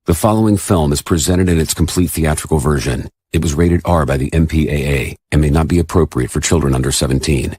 The following film is presented in its complete theatrical version. It was rated R by the MPAA and may not be appropriate for children under 17.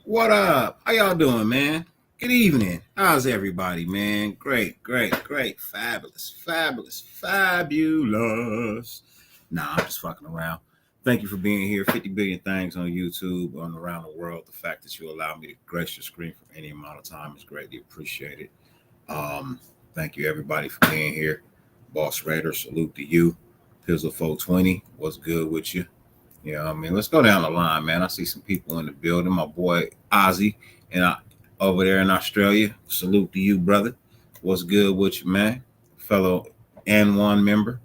What up? How y'all doing, man? Good evening. How's everybody, man? Great. Fabulous. Nah, I'm just fucking around. Thank you for being here. 50 billion things on YouTube, on around the world. The fact that you allow me to grace your screen for any amount of time is greatly appreciated. Thank you, everybody, for being here. Boss Raider, salute to you. Pizzle 420, what's good with you? You know what I mean? Let's go down the line, man. I see some people in the building. My boy Ozzy and over there in Australia. Salute to you, brother. What's good with you, man? Fellow N1 member,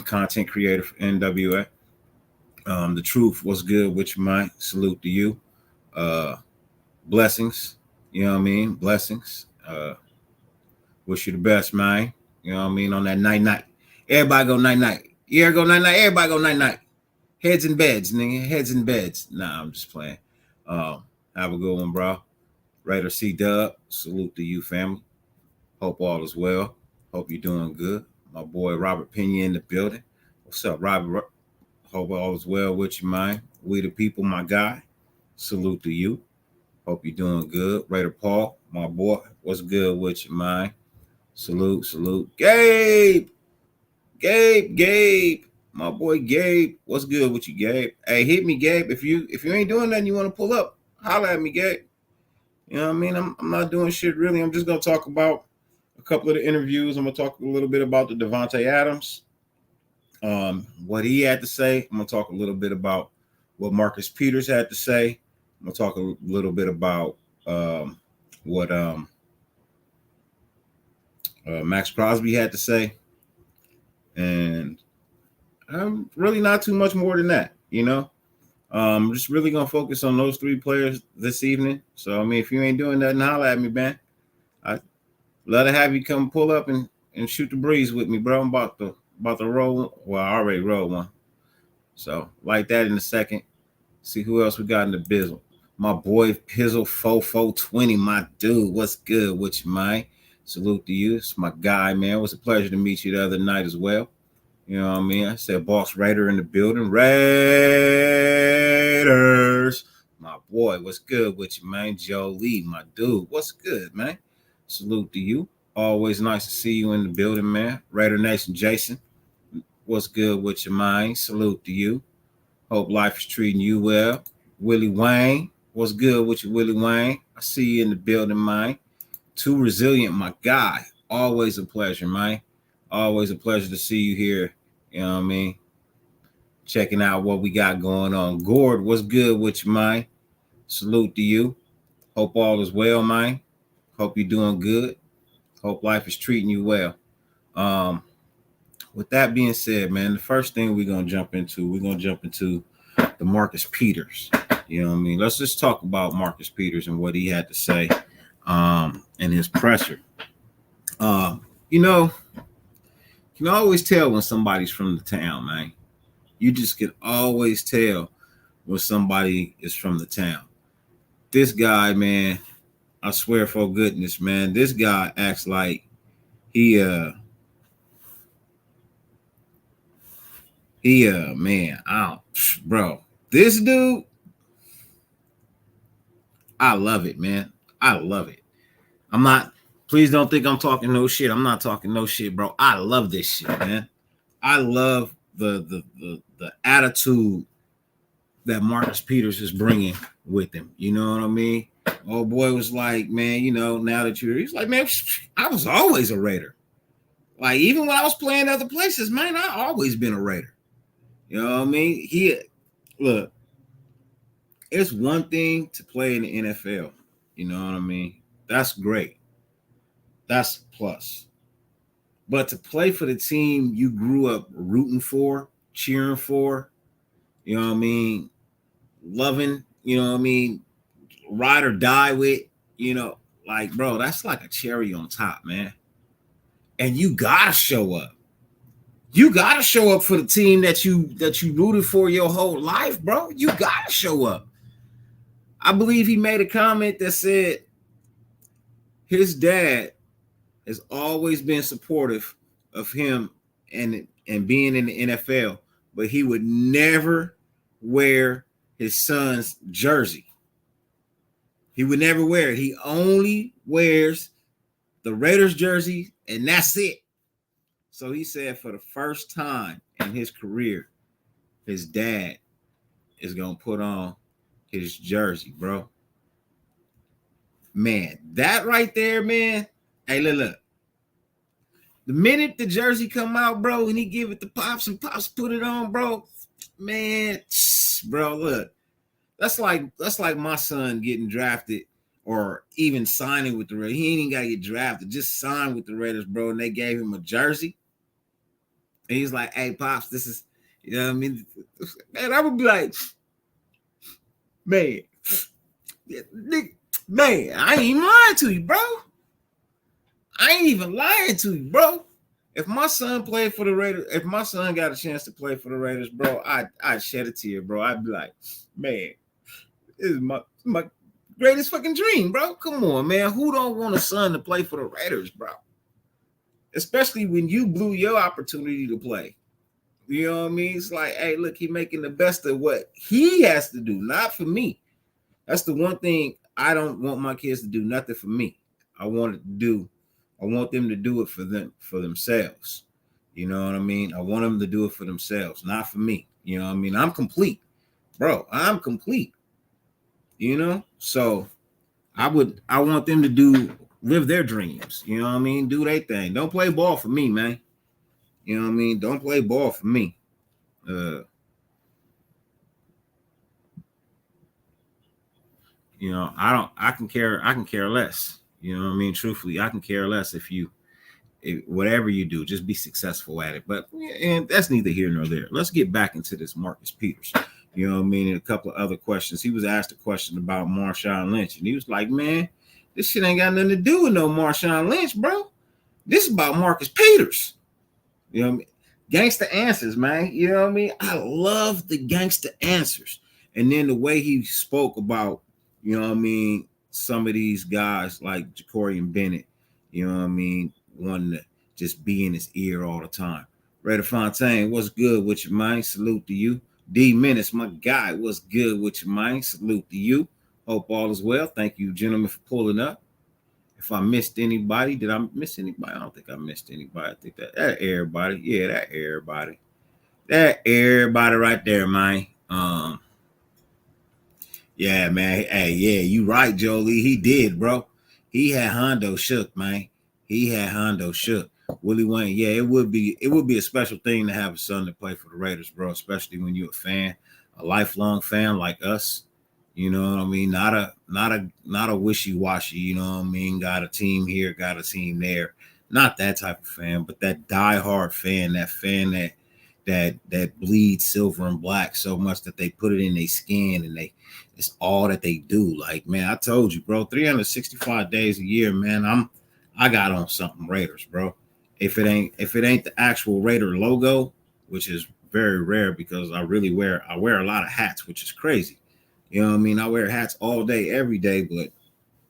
content creator for NWA. The Truth, what's good with you, man? Salute to you. Blessings. You know what I mean? Blessings. Wish you the best, man. You know what I mean? On that night. Everybody go night. You ever go night? Everybody go night. Heads in beds, nigga. Heads in beds. Nah, I'm just playing. Have a good one, bro. Raider C-Dub, salute to you, family. Hope all is well. Hope you're doing good. My boy Robert Pena in the building. What's up, Robert? Hope all is well with you, man. We the people, my guy. Salute to you. Hope you're doing good. Raider Paul, my boy. What's good with you, man? Salute. Gabe. My boy Gabe, what's good with you, Gabe? Hey, hit me, Gabe. If you ain't doing nothing, you want to pull up, holler at me, Gabe. You know what I mean? I'm not doing shit really. I'm just gonna talk about a couple of the interviews. I'm gonna talk a little bit about the Davante Adams, what he had to say. I'm gonna talk a little bit about what Marcus Peters had to say. I'm gonna talk a little bit about what Max Crosby had to say, and I'm really not too much more than that, you know. I'm just really gonna focus on those three players this evening. So I mean, if you ain't doing nothing, holler at me, man. I'd love to have you come pull up and shoot the breeze with me, bro. I'm about to roll. Well, I already rolled one. So like that in a second. See who else we got in the bizzle. My boy Pizzle 4420, my dude. What's good with you, man? Salute to you. It's my guy, man. It was a pleasure to meet you the other night as well. You know what I mean? I said Boss Raider in the building. Raiders. My boy, what's good with you, man? Joe Lee, my dude. What's good, man? Salute to you. Always nice to see you in the building, man. Raider Nation Jason. What's good with you, man? Salute to you. Hope life is treating you well. Willie Wayne. What's good with you, Willie Wayne? I see you in the building, man. Too Resilient, my guy. Always a pleasure, man. Always a pleasure to see you here. You know what I mean? Checking out what we got going on. Gord, what's good with you, man? Salute to you. Hope all is well, man. Hope you're doing good. Hope life is treating you well. With that being said, man, the first thing we're going to jump into the Marcus Peters. You know what I mean? Let's just talk about Marcus Peters and what he had to say and his presser. You know, you can always tell when somebody's from the town, man. You just can always tell when somebody is from the town. This guy, man, I swear for goodness, man, this guy acts like he man, I don't, bro. This dude, I love it, man. I love it. I'm not. Please don't think I'm talking no shit. I'm not talking no shit, bro. I love this shit, man. I love the attitude that Marcus Peters is bringing with him. You know what I mean? Old boy was like, man, you know, now that he's like, man, I was always a Raider. Like, even when I was playing other places, man, I always been a Raider. You know what I mean? Look, it's one thing to play in the NFL. You know what I mean? That's great. That's a plus. But to play for the team you grew up rooting for, cheering for, you know what I mean, loving, you know what I mean, ride or die with, you know, like, bro, that's like a cherry on top, man. And you gotta show up. You gotta show up for the team that you rooted for your whole life, bro. You gotta show up. I believe he made a comment that said his dad has always been supportive of him and being in the NFL, but he would never wear his son's jersey. He would never wear it. He only wears the Raiders jersey, and that's it. So he said for the first time in his career, his dad is going to put on his jersey, bro. Man, that right there, man. Hey, look. The minute the jersey come out, bro, and he give it to Pops and Pops put it on, bro, man, bro, look. That's like my son getting drafted or even signing with the Raiders. He ain't even got to get drafted. Just sign with the Raiders, bro, and they gave him a jersey. And he's like, hey, Pops, this is, you know what I mean? Man, I would be like, man, I ain't even lying to you, bro. I ain't even lying to you, bro. If my son played for the Raiders, if my son got a chance to play for the Raiders, bro, I'd shed a tear, bro. I'd be like, man, this is my greatest fucking dream, bro. Come on, man. Who don't want a son to play for the Raiders, bro? Especially when you blew your opportunity to play. You know what I mean? It's like, hey, look, he making the best of what he has to do, not for me. That's the one thing I don't want my kids to do, nothing for me. I want them to do it for themselves. You know what I mean? I want them to do it for themselves, not for me. You know what I mean? I'm complete, bro. I'm complete. You know? So I want them to live their dreams. You know what I mean? Do their thing. Don't play ball for me, man. You know what I mean? Don't play ball for me. You know, I can care less. You know what I mean? Truthfully, I can care less if whatever you do, just be successful at it. But and that's neither here nor there. Let's get back into this Marcus Peters. You know what I mean? And a couple of other questions. He was asked a question about Marshawn Lynch, and he was like, man, this shit ain't got nothing to do with no Marshawn Lynch, bro. This is about Marcus Peters. You know what I mean? Gangster answers, man. You know what I mean? I love the gangster answers. And then the way he spoke about, you know what I mean, some of these guys like Jacorian Bennett, you know what I mean, wanting to just be in his ear all the time. Raider Fontaine, what's good with your mind? Salute to you. D Menace, my guy, what's good with your mind? Salute to you. Hope all is well. Thank you, gentlemen, for pulling up. If I missed anybody, did I miss anybody? I don't think I missed anybody. I think that everybody. Yeah, that everybody. That everybody right there, man. Yeah, man. Hey, yeah, you right, Jolie. He did, bro. He had Hondo shook, man. He had Hondo shook. Willie Wayne, yeah, it would be a special thing to have a son to play for the Raiders, bro, especially when you're a fan, a lifelong fan like us. You know what I mean? Not a wishy-washy, you know what I mean? Got a team here, got a team there. Not that type of fan, but that diehard fan, that fan that bleeds silver and black so much that they put it in their skin and it's all that they do. Like, man, I told you, bro, 365 days a year, man. I got on something Raiders, bro. If it ain't the actual Raider logo, which is very rare because I wear a lot of hats, which is crazy. You know what I mean? I wear hats all day, every day, but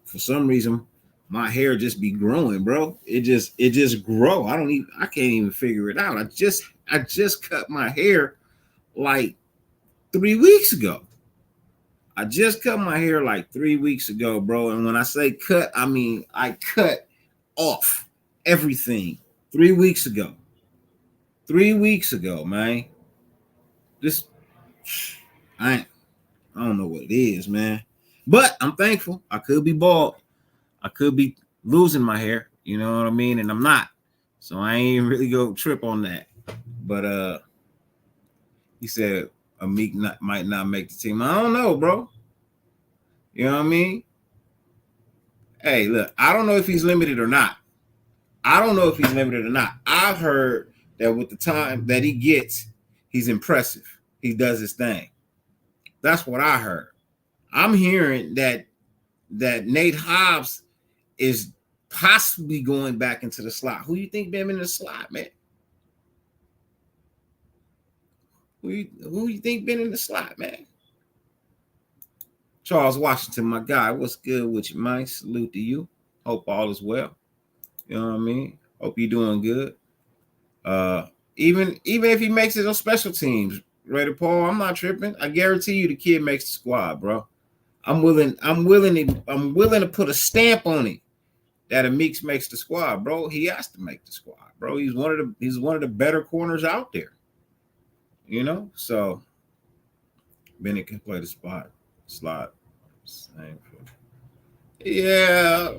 for some reason my hair just be growing, bro. It just grow. I can't even figure it out. I just cut my hair like 3 weeks ago. I just cut my hair like 3 weeks ago, bro. And when I say cut, I mean I cut off everything 3 weeks ago. 3 weeks ago, man. This I don't know what it is, man. But I'm thankful. I could be bald. I could be losing my hair, you know what I mean? And I'm not. So I ain't really go trip on that. But he said Meek might not make the team. I don't know, bro. You know what I mean? Hey, look, I don't know if he's limited or not. I've heard that with the time that he gets, he's impressive. He does his thing. That's what I heard. I'm hearing that Nate Hobbs is possibly going back into the slot. Who you think been in the slot, man? Who you think been in the slot, man? Charles Washington, my guy, what's good with you, man? Salute to you. Hope all is well. You know what I mean? Hope you're doing good. Even if he makes it on special teams, Raider Paul, I'm not tripping. I guarantee you the kid makes the squad, bro. I'm willing to put a stamp on it that Meeks makes the squad, bro. He has to make the squad, bro. He's one of the better corners out there. You know, so Bennett can play the slot. Yeah,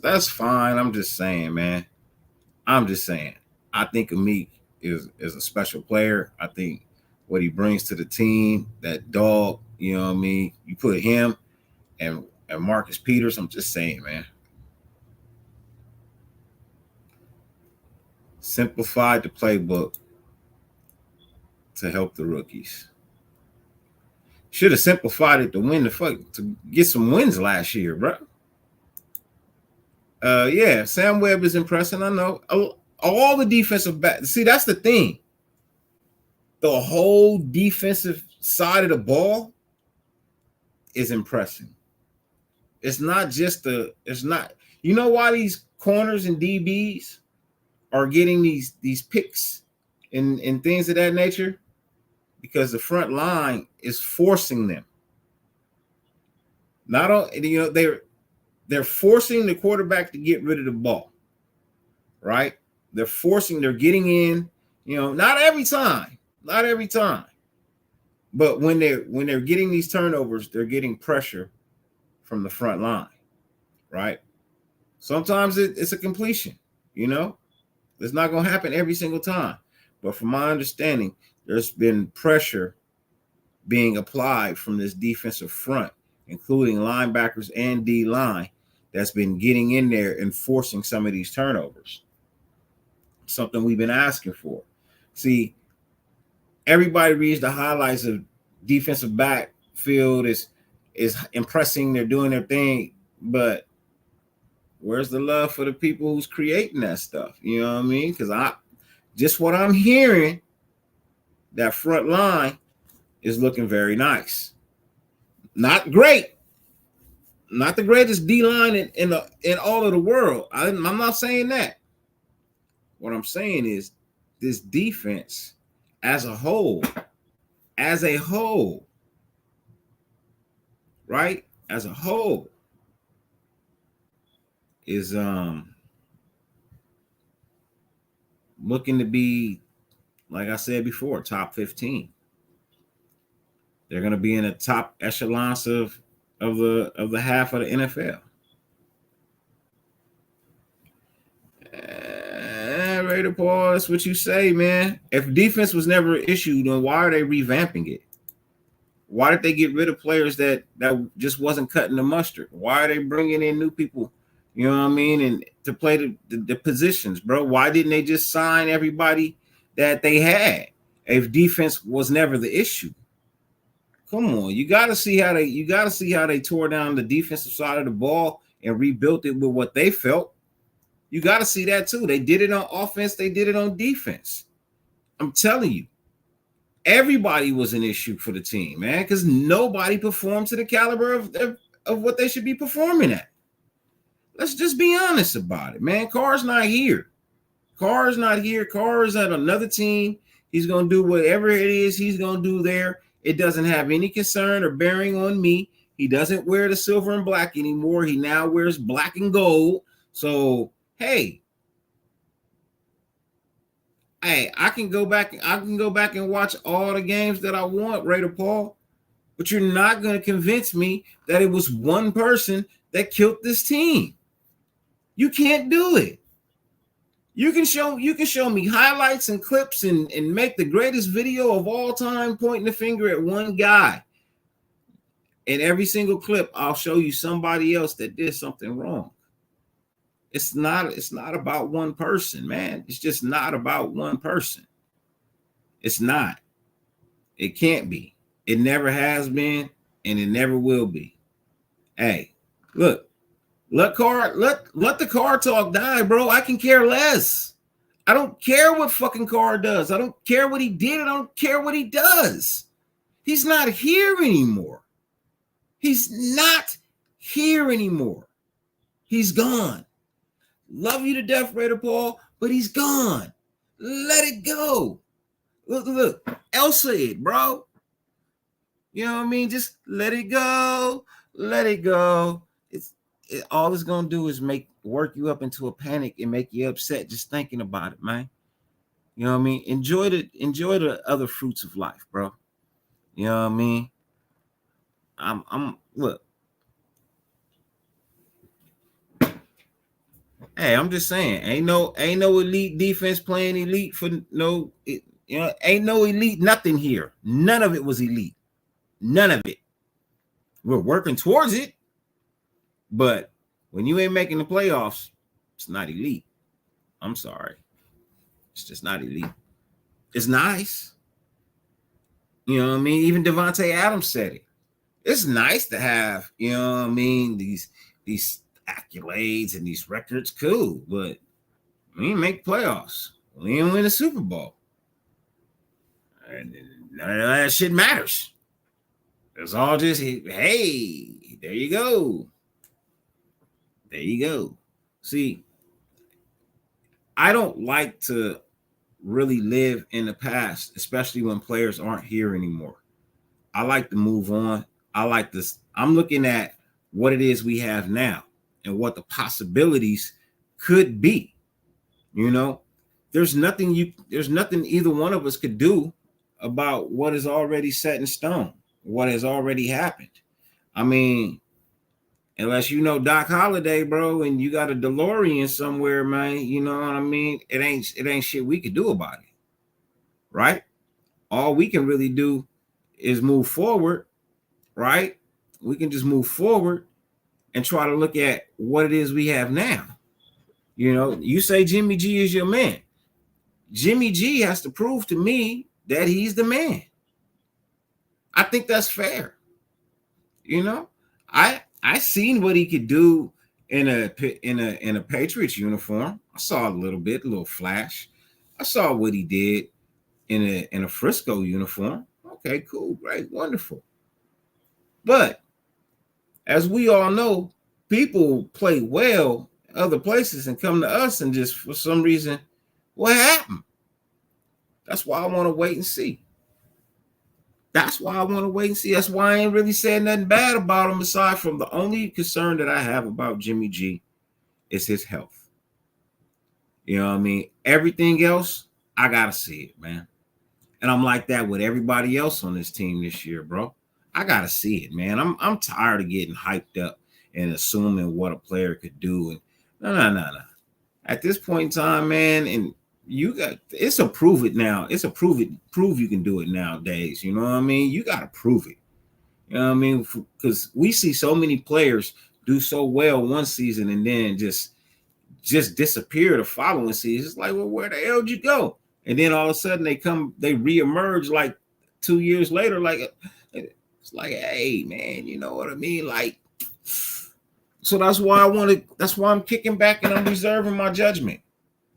that's fine. I'm just saying, man. I think Meek is a special player. I think what he brings to the team, that dog, you know what I mean? You put him and Marcus Peters, I'm just saying, man. Simplified the playbook to help the rookies. Should have simplified it to get some wins last year, bro. Yeah, Sam Webb is impressing. I know. All the defensive back. See, that's the thing. The whole defensive side of the ball is impressing. It's not just you know why these corners and DBs are getting these picks and things of that nature? Because the front line is forcing them. Not only, you know, they're forcing the quarterback to get rid of the ball, right? They're getting in, you know, not every time, but when they're getting these turnovers, they're getting pressure from the front line, right? Sometimes it's a completion, you know, it's not going to happen every single time, but from my understanding, there's been pressure being applied from this defensive front, including linebackers and D-line, that's been getting in there and forcing some of these turnovers. Something we've been asking for. See, everybody reads the highlights of defensive backfield is impressing, they're doing their thing, but where's the love for the people who's creating that stuff? You know what I mean? Because what I'm hearing, that front line is looking very nice. Not great. Not the greatest D-line in all of the world. I'm not saying that. What I'm saying is this defense as a whole, right? As a whole is looking to be, like I said before, top 15. They're going to be in the top echelons of the half of the NFL. Raider Paul, that's what you say, man. If defense was never an issue, then why are they revamping it? Why did they get rid of players that just wasn't cutting the mustard? Why are they bringing in new people? You know what I mean? And to play the positions, bro. Why didn't they just sign everybody that they had if defense was never the issue? Come on, you got to see how they tore down the defensive side of the ball and rebuilt it with what they felt. You got to see that too. They did it on offense. They did it on defense. I'm telling you, everybody was an issue for the team, man, because nobody performed to the caliber of what they should be performing at. Let's just be honest about it, man. Carr's not here. Carr's not here. Carr is at another team. He's going to do whatever it is he's going to do there. It doesn't have any concern or bearing on me. He doesn't wear the silver and black anymore. He now wears black and gold. So, hey, I can go back and watch all the games that I want, Raider Paul, but you're not going to convince me that it was one person that killed this team. You can't do it. You can show me highlights and clips and make the greatest video of all time pointing the finger at one guy. In every single clip, I'll show you somebody else that did something wrong. It's not about one person, man. It's just not about one person. It's not. It can't be. It never has been, and it never will be. Hey, look. Let the Carr talk die, bro. I can care less. I don't care what fucking Carr does. I don't care what he did. I don't care what he does. He's not here anymore. He's not here anymore. He's gone. Love you to death, Raider Paul, but he's gone. Let it go. Look. Elsa it, bro. You know what I mean? Just let it go. Let it go. All it's gonna do is work you up into a panic and make you upset just thinking about it, man. You know what I mean? Enjoy the other fruits of life, bro. You know what I mean? Look. Hey, I'm just saying, ain't no elite defense playing elite for no, ain't no elite nothing here. None of it was elite. None of it. We're working towards it. But when you ain't making the playoffs, it's not elite. I'm sorry. It's just not elite. It's nice. You know what I mean? Even Devontae Adams said it. It's nice to have, you know what I mean, these accolades and these records, cool. But we didn't make playoffs. We didn't win a Super Bowl. And none of that shit matters. It's all just, hey, there you go. There you go. See, I don't like to really live in the past, especially when players aren't here anymore. I like to move on. I like this. I'm looking at what it is we have now and what the possibilities could be. You know, there's nothing either one of us could do about what is already set in stone, what has already happened. I mean, unless you know Doc Holliday, bro, and you got a DeLorean somewhere, man, you know what I mean? It ain't shit we could do about it, right? All we can really do is move forward, right? We can just move forward and try to look at what it is we have now. You know, you say Jimmy G is your man. Jimmy G has to prove to me that he's the man. I think that's fair. You know, I seen what he could do in a Patriots uniform. I saw a little flash. I saw what he did in a Frisco uniform. Okay, cool, great, wonderful. But as we all know, people play well other places and come to us and just for some reason, what happened? That's why I want to wait and see. That's why I want to wait and see. That's why I ain't really saying nothing bad about him, aside from the only concern that I have about Jimmy G is his health. You know what I mean? Everything else, I got to see it, man. And I'm like that with everybody else on this team this year, bro. I got to see it, man. I'm tired of getting hyped up and assuming what a player could do. And no. At this point in time, man, and it's a prove it now. It's a prove you can do it nowadays. You know what I mean? You got to prove it. You know what I mean? Because we see so many players do so well one season and then just disappear the following season. It's like, well, where the hell did you go? And then all of a sudden they reemerge like 2 years later. Like, it's like, hey, man, you know what I mean? Like, So that's why that's why I'm kicking back and I'm reserving my judgment.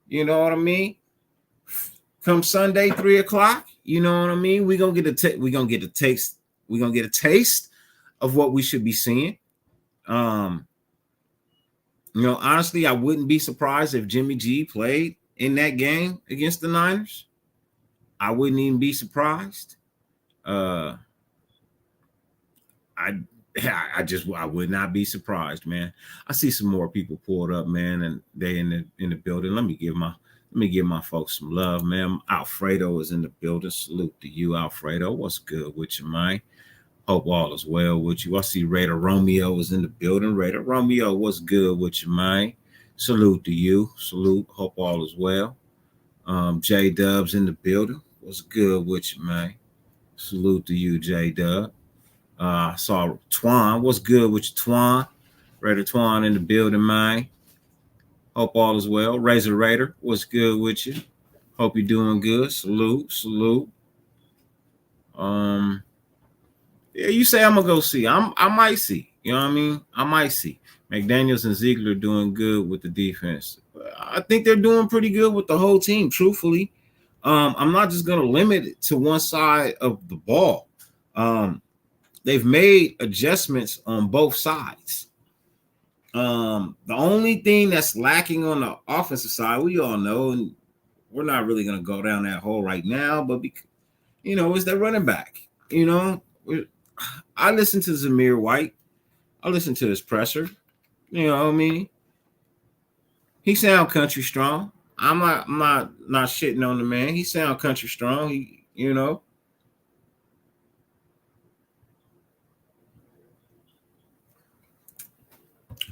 You know what I mean? Come Sunday, 3:00, you know what I mean? We're gonna get a taste of what we should be seeing. Honestly, I wouldn't be surprised if Jimmy G played in that game against the Niners. I wouldn't even be surprised. I would not be surprised, man. I see some more people pulled up, man, and they in the building. Let me give my folks some love, man. Alfredo is in the building. Salute to you, Alfredo. What's good with you, man? Hope all is well with you. I see Raider Romeo is in the building. Raider Romeo, what's good with you, man? Salute to you. Salute. Hope all is well. J Dub's in the building. What's good with you, man? Salute to you, J Dub. I saw Twan. What's good with you, Twan? Raider Twan in the building, man. Hope all is well. Razor Raider, what's good with you? Hope you're doing good. Salute. Yeah, you say I'm gonna go see. I might see. You know what I mean? I might see. McDaniels and Ziegler doing good with the defense. I think they're doing pretty good with the whole team, truthfully. I'm not just gonna limit it to one side of the ball. They've made adjustments on both sides. The only thing that's lacking on the offensive side, we all know, and we're not really gonna go down that hole right now, but is that running back. I listen to Zamir White. I listen to his presser. You know what I mean? He sound country strong. I'm not shitting on the man. He sound country strong.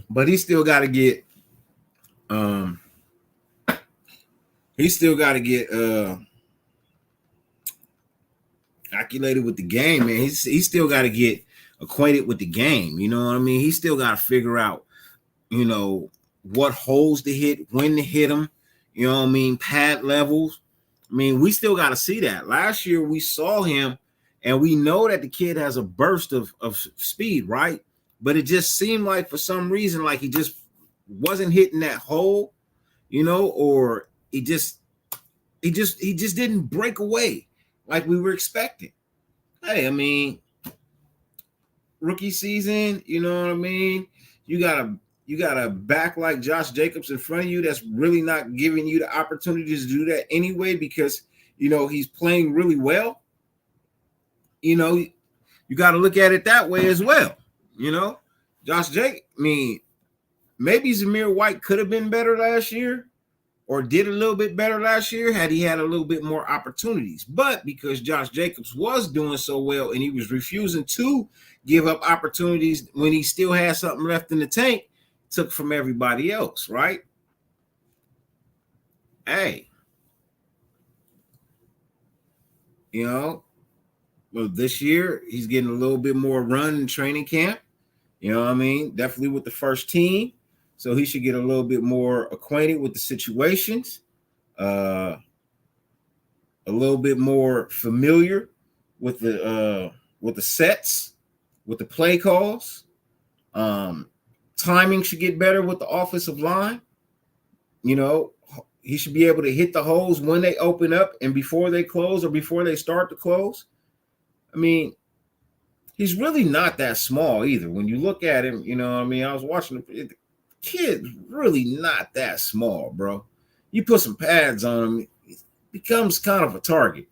But he still got to get calculated with the game, man. He still got to get acquainted with the game. You know what I mean? He still got to figure out, what holes to hit, when to hit them. You know what I mean? Pad levels. I mean, we still got to see that. Last year we saw him, and we know that the kid has a burst of speed, right? But it just seemed like for some reason, like he just wasn't hitting that hole, or he just didn't break away like we were expecting. Hey, I mean, rookie season, you know what I mean? You got a back like Josh Jacobs in front of you that's really not giving you the opportunity to do that anyway because, he's playing really well. You got to look at it that way as well. Josh Jacobs, maybe Zamir White could have been better last year or did a little bit better last year had he had a little bit more opportunities. But because Josh Jacobs was doing so well and he was refusing to give up opportunities when he still had something left in the tank, took from everybody else, right? Hey, well, this year he's getting a little bit more run in training camp. You know what I mean? Definitely with the first team. So he should get a little bit more acquainted with the situations, a little bit more familiar with the sets, with the play calls. Timing should get better with the offensive line. He should be able to hit the holes when they open up and before they close or before they start to close. I mean, he's really not that small either. When you look at him, I was watching the kid's really not that small, bro. You put some pads on him, he becomes kind of a target.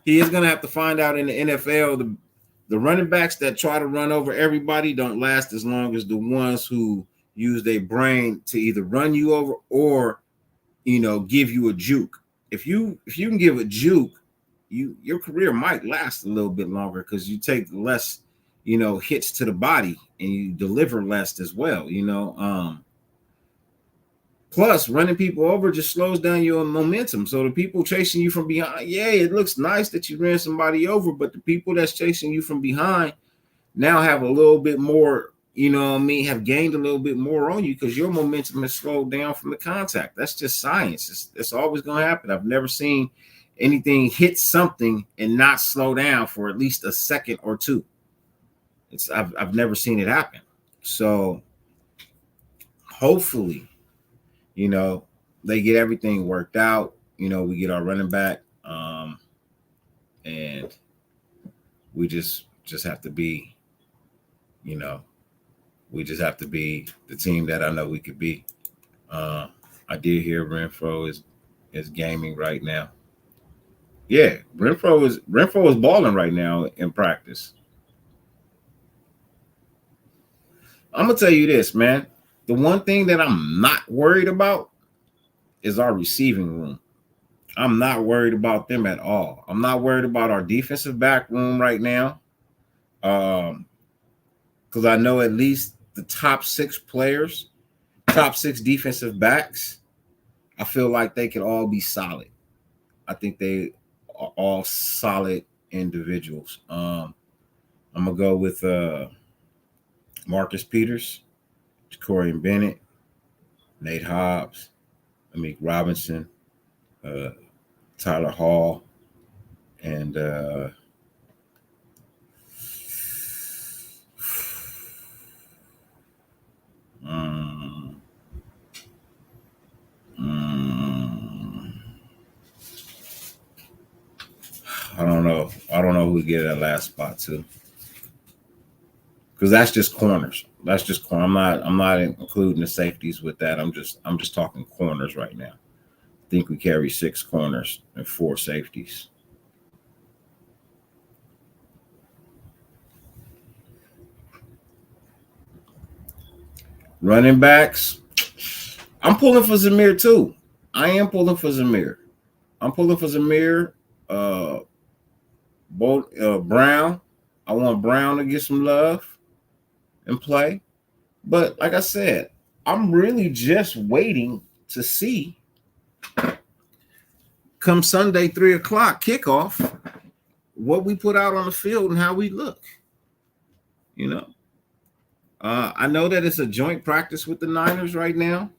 He is going to have to find out in the NFL, the running backs that try to run over everybody don't last as long as the ones who use their brain to either run you over or, give you a juke. If you can give a juke, your career might last a little bit longer because you take less, hits to the body and you deliver less as well, Plus, running people over just slows down your momentum. So the people chasing you from behind, yeah, it looks nice that you ran somebody over, but the people that's chasing you from behind now have a little bit more, have gained a little bit more on you because your momentum has slowed down from the contact. That's just science. It's always going to happen. I've never seen anything hit something and not slow down for at least a second or two. I've never seen it happen. So hopefully, they get everything worked out. We get our running back, and we just have to be, we just have to be the team that I know we could be. I did hear Renfro is gaming right now. Yeah, Renfro is balling right now in practice. I'm gonna tell you this, man. The one thing that I'm not worried about is our receiving room. I'm not worried about them at all. I'm not worried about our defensive back room right now. Because I know at least the top 6 players, top 6 defensive backs, I feel like they could all be solid. I think they are all solid individuals. I'm gonna go with Marcus Peters, Jacorian Bennett, Nate Hobbs, Amik Robinson, Tyler Hall, and I don't know. I don't know who we get that last spot to, because that's just corners. That's just corner. I'm not including the safeties with that. I'm just talking corners right now. I think we carry 6 corners and 4 safeties. Running backs, I'm pulling for Zamir too. I am pulling for Zamir. I'm pulling for Zamir. Brown. I want Brown to get some love and play. But like I said, I'm really just waiting to see come Sunday 3:00 kickoff what we put out on the field and how we look. I know that it's a joint practice with the Niners right now.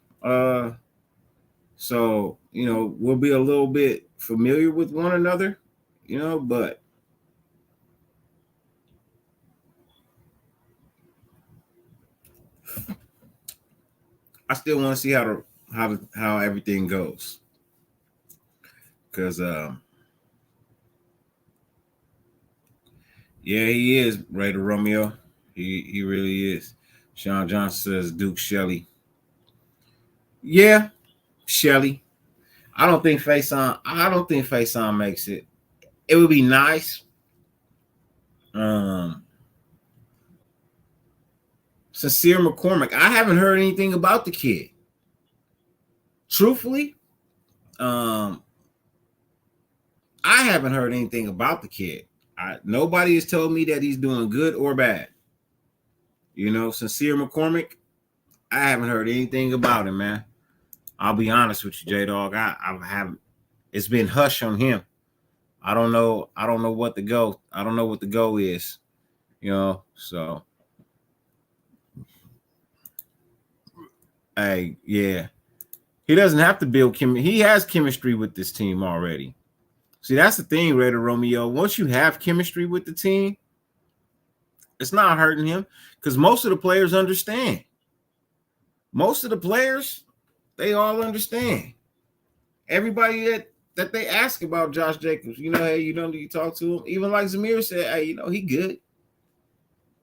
So, we'll be a little bit familiar with one another, but I still want to see how everything goes. Because yeah, he is Raider Romeo. He really is. Sean Johnson says Duke Shelley. Yeah, Shelley. I don't think Faison makes it. It would be nice. Sincere McCormick. I haven't heard anything about the kid. Truthfully, I haven't heard anything about the kid. Nobody has told me that he's doing good or bad. Sincere McCormick, I haven't heard anything about him, man. I'll be honest with you, J-Dog. I haven't. It's been hush on him. I don't know what the go. I don't know what the go is. So hey, yeah. He doesn't have to build chemistry. He has chemistry with this team already. See, that's the thing, Raider Romeo. Once you have chemistry with the team, it's not hurting him, because most of the players understand. Most of the players, they all understand. Everybody that they ask about Josh Jacobs, hey, you talk to him. Even like Zamir said, hey, he good.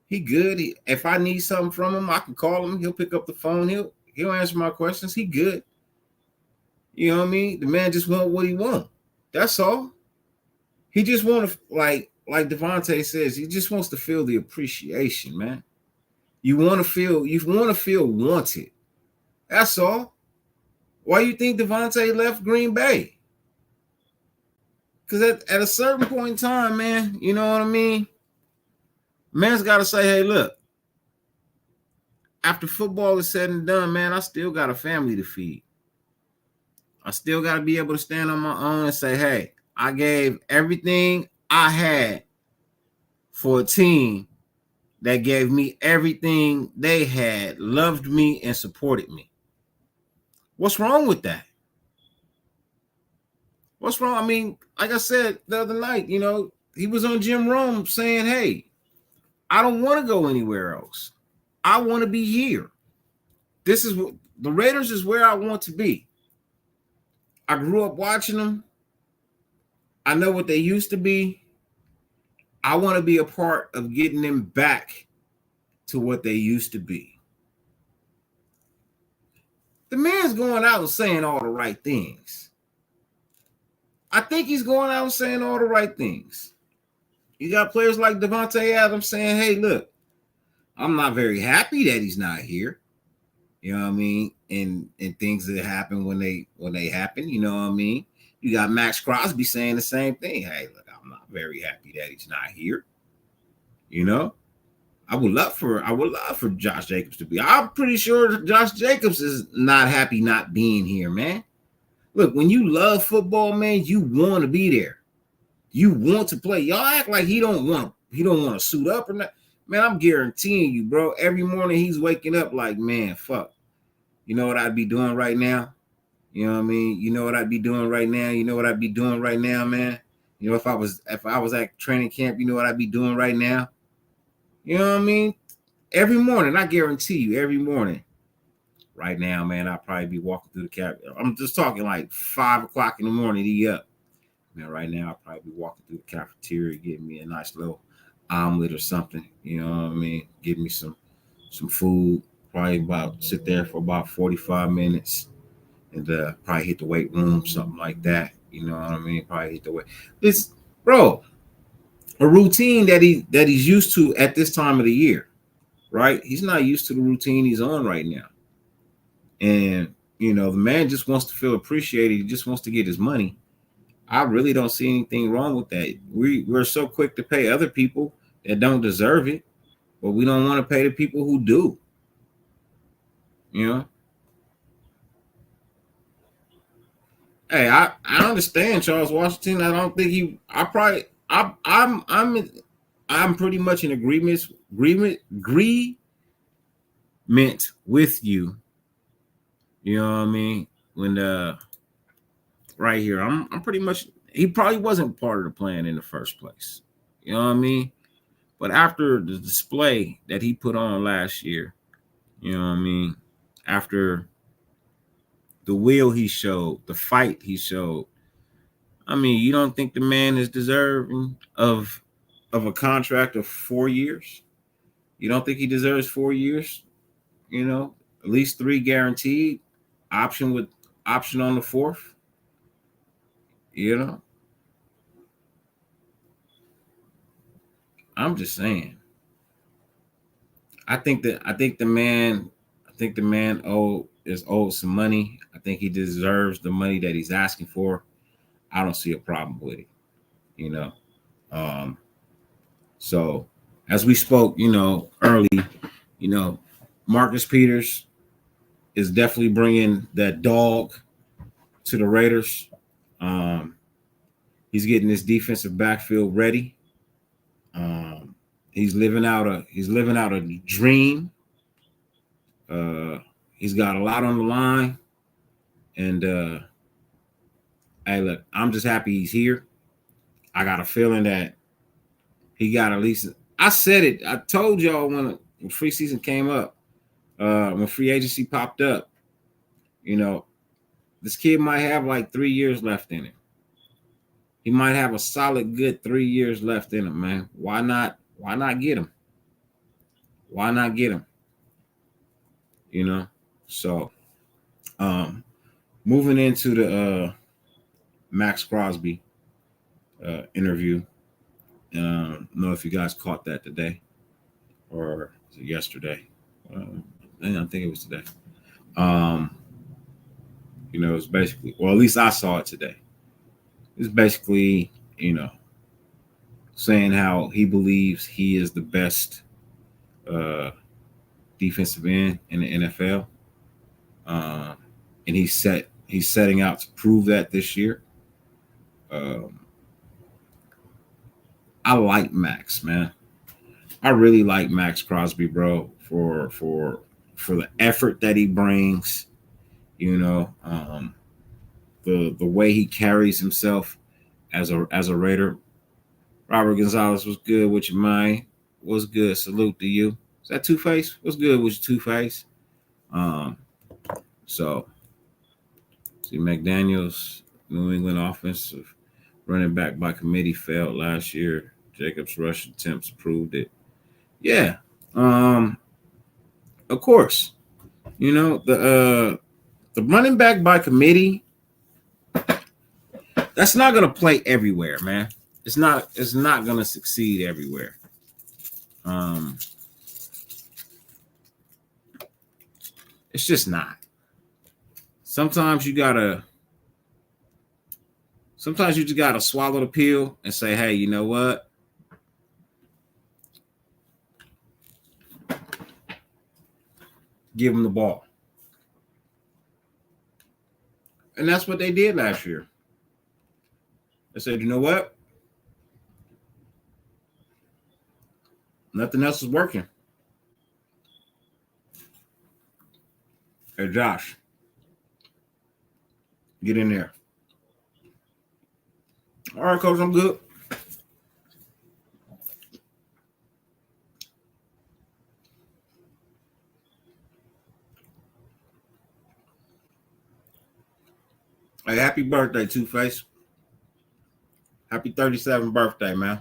He good. If I need something from him, I can call him. He'll pick up the phone. He'll answer my questions. He good. You know what I mean? The man just want what he want. That's all. He just want to, like Devontae says, he just wants to feel the appreciation, man. You want to feel wanted. That's all. Why you think Devontae left Green Bay? Because at a certain point in time, man, you know what I mean? Man's got to say, hey, look, after football is said and done, man, I still got a family to feed. I still got to be able to stand on my own and say, hey, I gave everything I had for a team that gave me everything they had, loved me, and supported me. What's wrong with that? What's wrong? I mean, like I said the other night, he was on Jim Rome saying, hey, I don't want to go anywhere else. I want to be here. This is what the Raiders is where I want to be. I grew up watching them. I know what they used to be. I want to be a part of getting them back to what they used to be. The man's going out and saying all the right things. I think he's going out and saying all the right things. You got players like Davante Adams saying, hey, look, I'm not very happy that he's not here. You know what I mean? And things that happen when they happen, you know what I mean? You got Max Crosby saying the same thing. Hey, look, I'm not very happy that he's not here. I would love for Josh Jacobs to be. I'm pretty sure Josh Jacobs is not happy not being here, man. Look, when you love football, man, you want to be there. You want to play. Y'all act like he don't want to suit up or not. Man, I'm guaranteeing you, bro. Every morning he's waking up like, man, fuck. You know what I'd be doing right now? You know what I mean? You know what I'd be doing right now? You know what I'd be doing right now, man? You know, if I was at training camp, you know what I'd be doing right now? You know what I mean? Every morning, I guarantee you, every morning. Right now, man, I'll probably be walking through the cab. I'm just talking like 5 o'clock in the morning, he up. Man, right now, I'll probably be walking through the cafeteria, getting me a nice little omelet or something. You know what I mean? Give me some food. Probably sit there for about 45 minutes and probably hit the weight room, something like that. You know what I mean? Probably hit the weight. It's, bro, a routine that he's used to at this time of the year, right? He's not used to the routine he's on right now. And, the man just wants to feel appreciated. He just wants to get his money. I really don't see anything wrong with that. We're so quick to pay other people that don't deserve it, but we don't want to pay the people who do. Hey, I understand Charles Washington. I don't think I'm pretty much in agreement with you. You know what I mean? When right here, I'm pretty much, he probably wasn't part of the plan in the first place. You know what I mean? But after the display that he put on last year, you know what I mean? After the will he showed, the fight he showed, I mean, you don't think the man is deserving of a contract of 4 years? You don't think he deserves 4 years? At least 3 guaranteed, option on the 4th. I'm just saying. I think the man is owed some money. I think he deserves the money that he's asking for. I don't see a problem with it. So as we spoke, early, Marcus Peters is definitely bringing that dog to the Raiders. He's getting this defensive backfield ready. He's living out a dream. He's got a lot on the line, and hey, look, I'm just happy he's here. I got a feeling that he got at least. I said it. I told y'all when free season came up, when free agency popped up. This kid might have like 3 years left in him. He might have a solid, good 3 years left in him, man. Why not? Why not get him? Why not get him? So, moving into the Max Crosby interview. I don't know if you guys caught that today or was it yesterday. I think it was today. It's basically, well, at least I saw it today. It's basically, saying how he believes he is the best defensive end in the NFL. And he's setting out to prove that this year. I like Max, man. I really like Max Crosby, bro, for the effort that he brings. the way he carries himself as a Raider. Robert Gonzalez, was good with your mind. What's good? Salute to you. Is that Two Face? What's good with your Two Face? So see McDaniels, New England offensive running back by committee failed last year. Jacobs' rush attempts proved it. Yeah. Of course. You know, the running back by committee, that's not gonna play everywhere, man. It's not gonna succeed everywhere. It's just not. Sometimes you just gotta swallow the pill and say, hey, you know what? Give him the ball. And that's what they did last year. They said, you know what? Nothing else is working. Hey, Josh, get in there. All right, Coach, I'm good. Hey, happy birthday, Two-Face. Happy 37th birthday, man.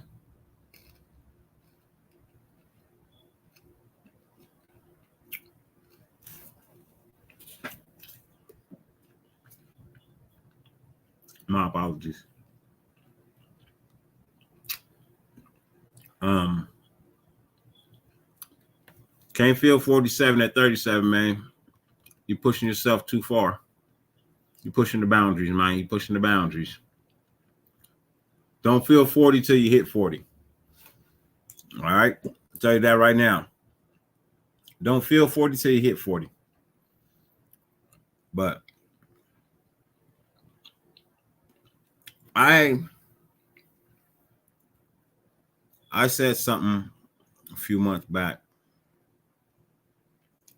My apologies. Can't feel 47 at 37, man. You're pushing yourself too far. You're pushing the boundaries, man. You're pushing the boundaries. Don't feel 40 till you hit 40. All right? I'll tell you that right now. Don't feel 40 till you hit 40. But I said something a few months back,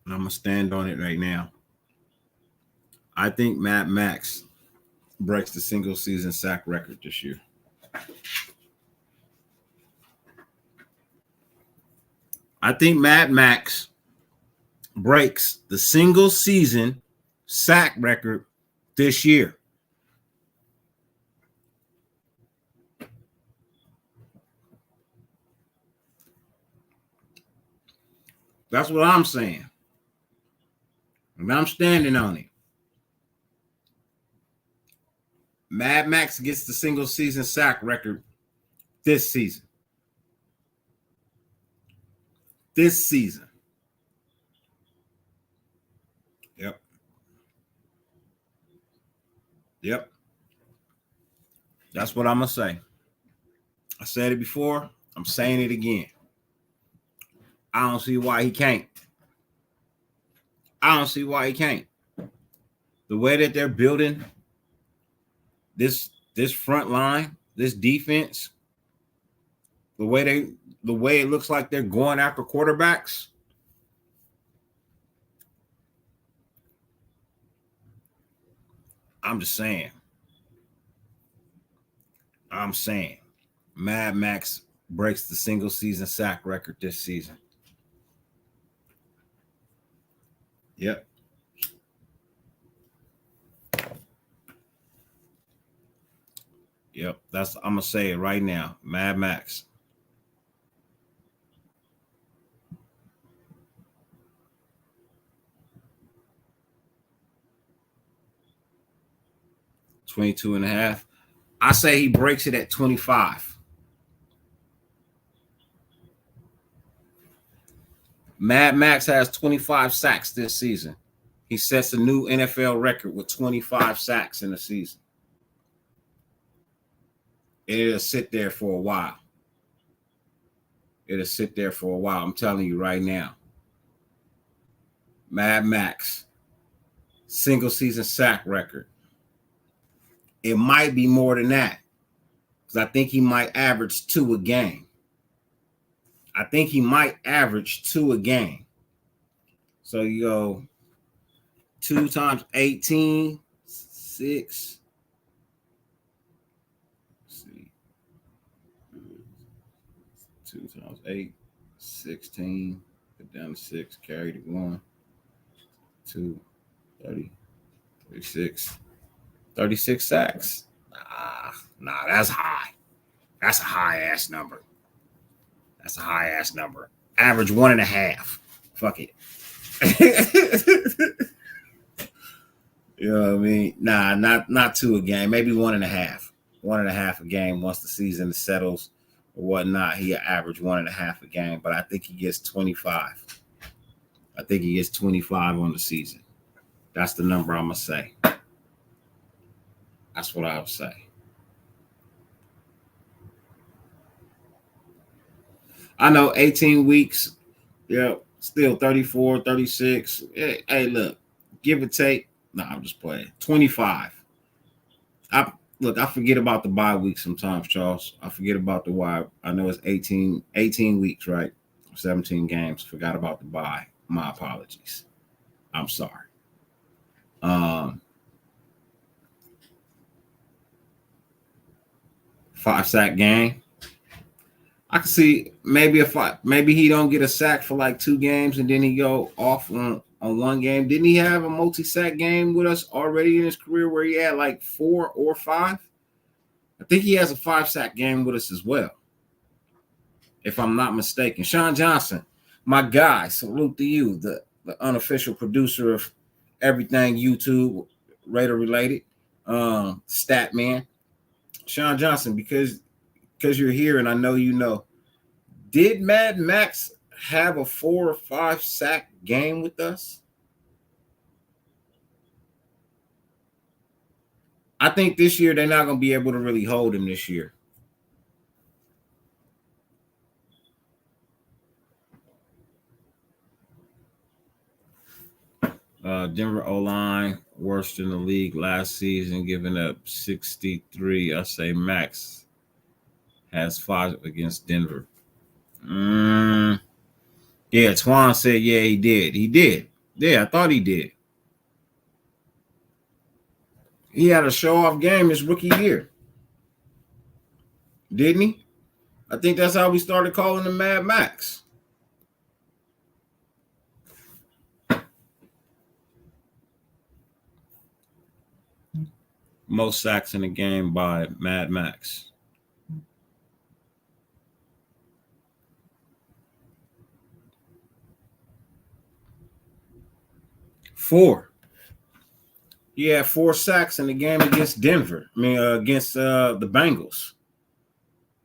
and I'm going to stand on it right now. I think Mad Max breaks the single season sack record this year. I think Mad Max breaks the single season sack record this year. That's what I'm saying. And I'm standing on it. Mad Max gets the single season sack record this season. This season. Yep. That's what I'm going to say. I said it before. I'm saying it again. I don't see why he can't. I don't see why he can't. The way that they're building this front line, this defense, the way it looks like they're going after quarterbacks. I'm just saying. Mad Max breaks the single season sack record this season. Yep. Yep. I'm gonna say it right now. Mad Max. $22.5. I say he breaks it at 25. Mad Max has 25 sacks this season. He sets a new NFL record with 25 sacks in a season. It'll sit there for a while. I'm telling you right now. Mad Max, single season sack record. It might be more than that, because I think he might average 2 a game. So you go 2 times 18, 6, 2 times 8, 16. Put down to 6. Carry to 1, 2, 30, 36. 36 sacks. Nah, that's high. That's a high ass number. That's a high ass number. Average 1.5. Fuck it. You know what I mean? Nah, not 2 a game. Maybe 1.5. 1.5 a game once the season settles or whatnot. He average 1.5 a game, but I think he gets 25. I think he gets 25 on the season. That's the number I'm gonna say. That's what I would say. I know 18 weeks. Yeah, still 34, 36. Hey, look, give or take. No, I'm just playing. 25. I forget about the bye week sometimes, Charles. I forget about the why. I know it's 18 weeks, right? 17 games. Forgot about the bye. My apologies. I'm sorry. 5-sack game. I can see maybe maybe he don't get a sack for like 2 games and then he go off on 1 game. Didn't he have a multi-sack game with us already in his career where he had like 4 or 5? I think he has a 5-sack game with us as well, if I'm not mistaken. Sean Johnson, my guy, salute to you, the unofficial producer of everything YouTube Raider related, stat man. Sean Johnson, because you're here and I know you know, did Mad Max have a 4 or 5 sack game with us? I think this year they're not going to be able to really hold him this year. Denver O-line, worst in the league last season, giving up 63. I say Max has 5 against Denver. Yeah, Twan said, yeah, he did. He did. Yeah, I thought he did. He had a show-off game his rookie year. Didn't he? I think that's how we started calling him Mad Max. Most sacks in the game by Mad Max. Four. He had 4 sacks in the game against Denver. Against the Bengals.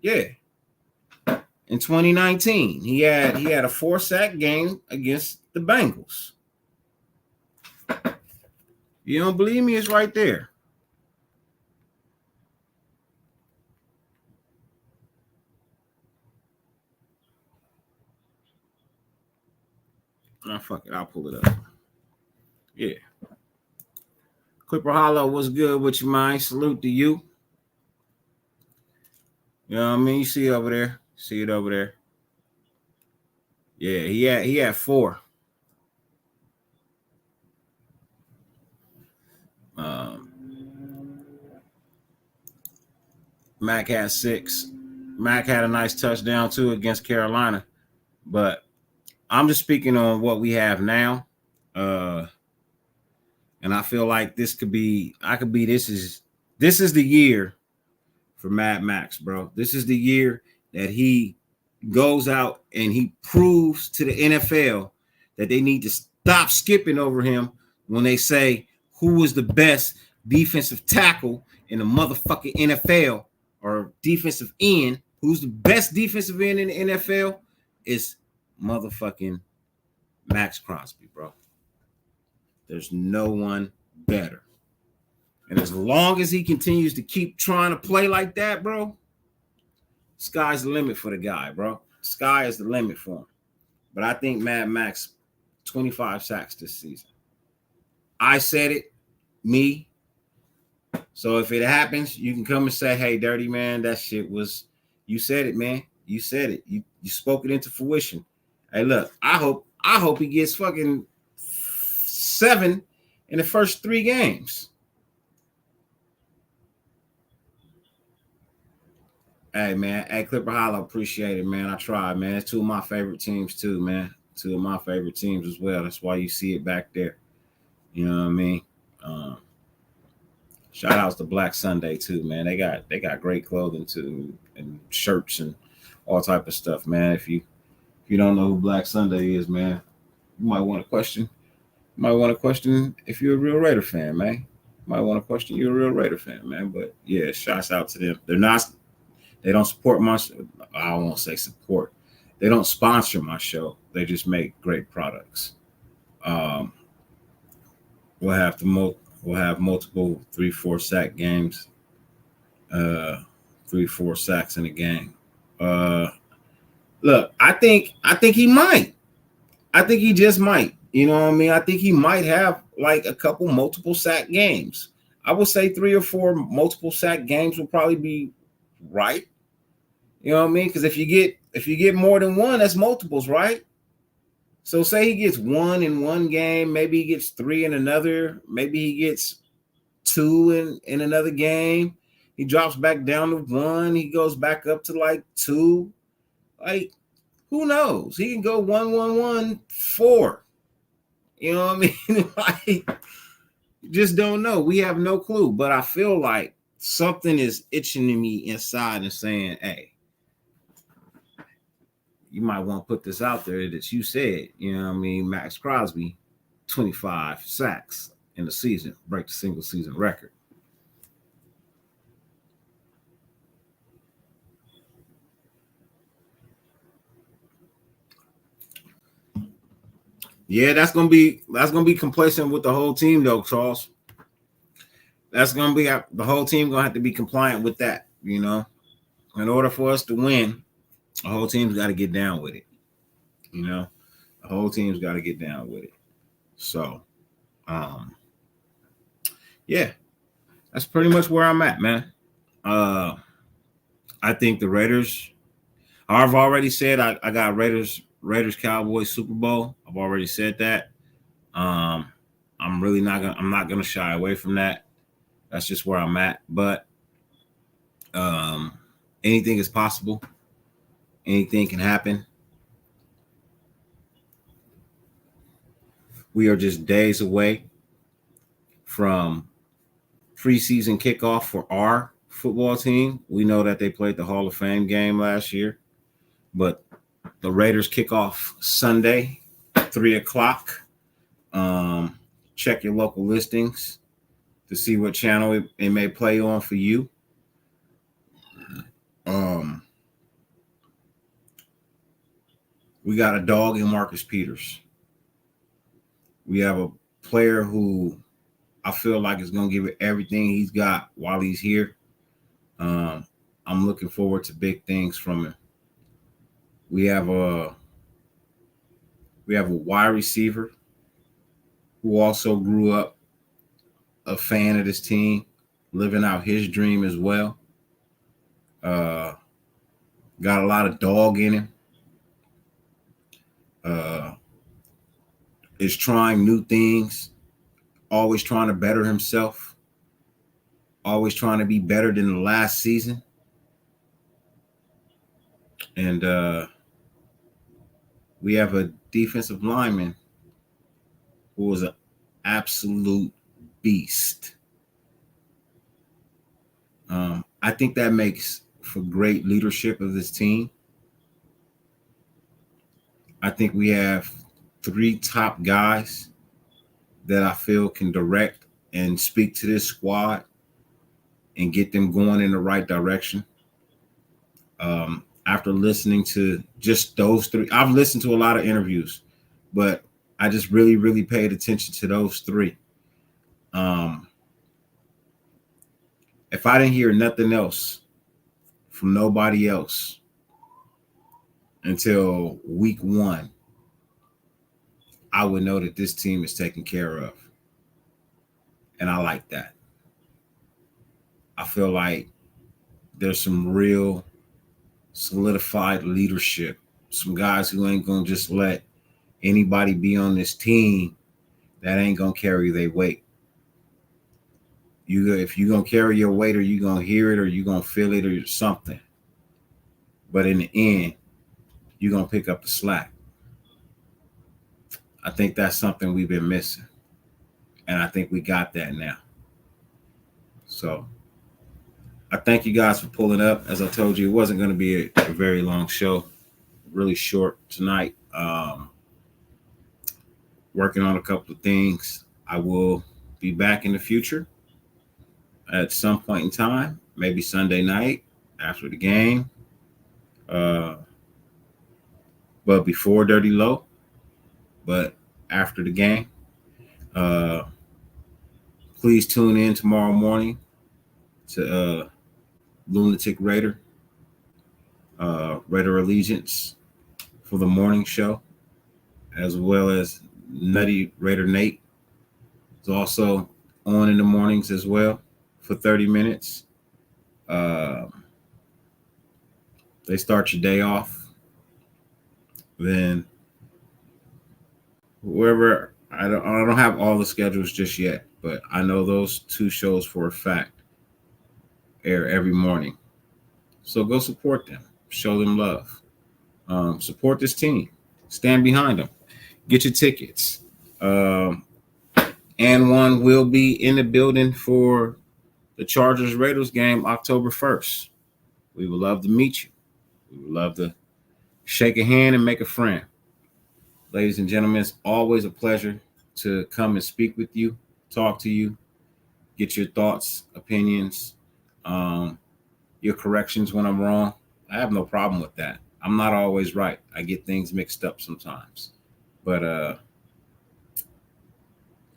Yeah. In 2019, he had a 4-sack game against the Bengals. You don't believe me? It's right there. Oh, fuck it. I'll pull it up. Yeah. Clipper Hollow, what's good with you, man? Salute to you. You know what I mean? You see it over there. See it over there. Yeah, he had 4. Mac had 6. Mac had a nice touchdown too against Carolina. But I'm just speaking on what we have now. And I feel like this is the year for Mad Max, bro. This is the year that he goes out and he proves to the NFL that they need to stop skipping over him when they say who was the best defensive tackle in the motherfucking NFL or defensive end. Who's the best defensive end in the NFL is motherfucking Max Crosby, bro. There's no one better. And as long as he continues to keep trying to play like that, bro, sky's the limit for the guy, bro. Sky is the limit for him. But I think Mad Max, 25 sacks this season. I said it, me. So if it happens, you can come and say, hey, Dirty Man, that shit was, you said it, man. You said it. You spoke it into fruition. Hey, look, I hope he gets fucking 7 in the first 3 games. Hey man, hey Clipper Hollow, appreciate it, man. I tried, man. It's two of my favorite teams too, man. Two of my favorite teams as well. That's why you see it back there. You know what I mean? Um, Shout outs to Black Sunday too, man. They got great clothing too, and shirts and all type of stuff, man. If you don't know who Black Sunday is, man, you might want to question. You might want to question if you're a real Raider fan, man. You might want to question you're a real Raider fan, man. But yeah, shouts out to them. They're not. They don't support my. I won't say support. They don't sponsor my show. They just make great products. Um, we'll have to we'll have multiple 3-4 sack games. Uh, 3-4 sacks in a game. Uh, Look, I think he might. I think he just might. You know what I mean? I think he might have like a couple multiple sack games. I would say 3 or 4 multiple sack games will probably be right. You know what I mean? Because if you get more than one, that's multiples, right? So say he gets 1 in one game, maybe he gets 3 in another, maybe he gets 2 in another game. He drops back down to 1. He goes back up to like 2. Like, who knows? He can go 1-1-1-4. You know what I mean? Like, just don't know. We have no clue. But I feel like something is itching in me inside and saying, hey, you might want to put this out there that you said, you know what I mean? Max Crosby, 25 sacks in the season, break the single season record. Yeah, that's gonna be complacent with the whole team though, Charles. That's gonna be the whole team gonna have to be compliant with that. You know, in order for us to win, the whole team's got to get down with it. You know, the whole team's got to get down with it. So, um, yeah, that's pretty much where I'm at, man. Uh, I think the Raiders. I've already said I got Raiders Cowboys Super Bowl. I've already said that. Um, I'm not gonna shy away from that. That's just where I'm at. But um, anything is possible. Anything can happen. We are just days away from preseason kickoff for our football team. We know that they played the Hall of Fame game last year, but the Raiders kick off Sunday, 3 o'clock. Check your local listings to see what channel it may play on for you. We got a dog in Marcus Peters. We have a player who I feel like is going to give it everything he's got while he's here. I'm looking forward to big things from him. We have a wide receiver who also grew up a fan of this team, living out his dream as well. Got a lot of dog in him. Is trying new things, always trying to better himself, always trying to be better than the last season. And we have a defensive lineman who was an absolute beast. I think that makes for great leadership of this team. I think we have 3 top guys that I feel can direct and speak to this squad and get them going in the right direction. After listening to just those 3, I've listened to a lot of interviews, but I just really, really paid attention to those 3. If I didn't hear nothing else from nobody else until week 1, I would know that this team is taken care of. And I like that. I feel like there's some real solidified leadership, some guys who ain't going to just let anybody be on this team that ain't going to carry their weight. If you're going to carry your weight, or you're going to hear it, or you're going to feel it, or something, but in the end, you're going to pick up the slack. I think that's something we've been missing. And I think we got that now. So I thank you guys for pulling up. As I told you, it wasn't going to be a very long show, really short tonight. Working on a couple of things. I will be back in the future at some point in time, maybe Sunday night after the game. But before Dirty Low, but after the game. Please tune in tomorrow morning to Lunatic Raider, Raider Allegiance for the morning show, as well as Nutty Raider Nate is also on in the mornings as well for 30 minutes. They start your day off. Then whoever, I don't have all the schedules just yet, but I know those two shows for a fact air every morning. So go support them. Show them love. Support this team. Stand behind them. Get your tickets. And one will be in the building for the Chargers Raiders game October 1st. We would love to meet you. We would love to shake a hand and make a friend. Ladies and gentlemen, it's always a pleasure to come and speak with you, talk to you, get your thoughts, opinions, your corrections when I'm wrong. I have no problem with that. I'm not always right. I get things mixed up sometimes. But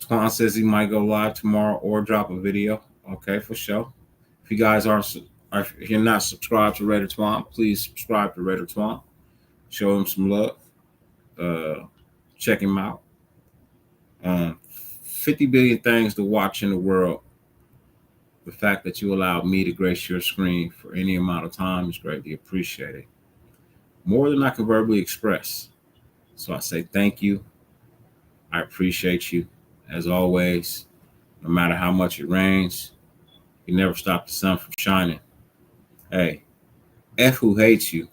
Twan says he might go live tomorrow or drop a video. Okay, for sure. If you guys if you're not subscribed to Raider Twan, please subscribe to Raider Twan. Show him some love. Check him out. 50 billion things to watch in the world. The fact that you allowed me to grace your screen for any amount of time is greatly appreciated. More than I can verbally express. So I say thank you. I appreciate you. As always, no matter how much it rains, you never stop the sun from shining. Hey, F who hates you.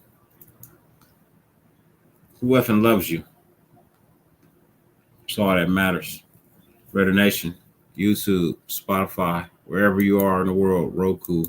Who effing loves you? That's all that matters. Raider Nation, YouTube, Spotify, wherever you are in the world, Roku,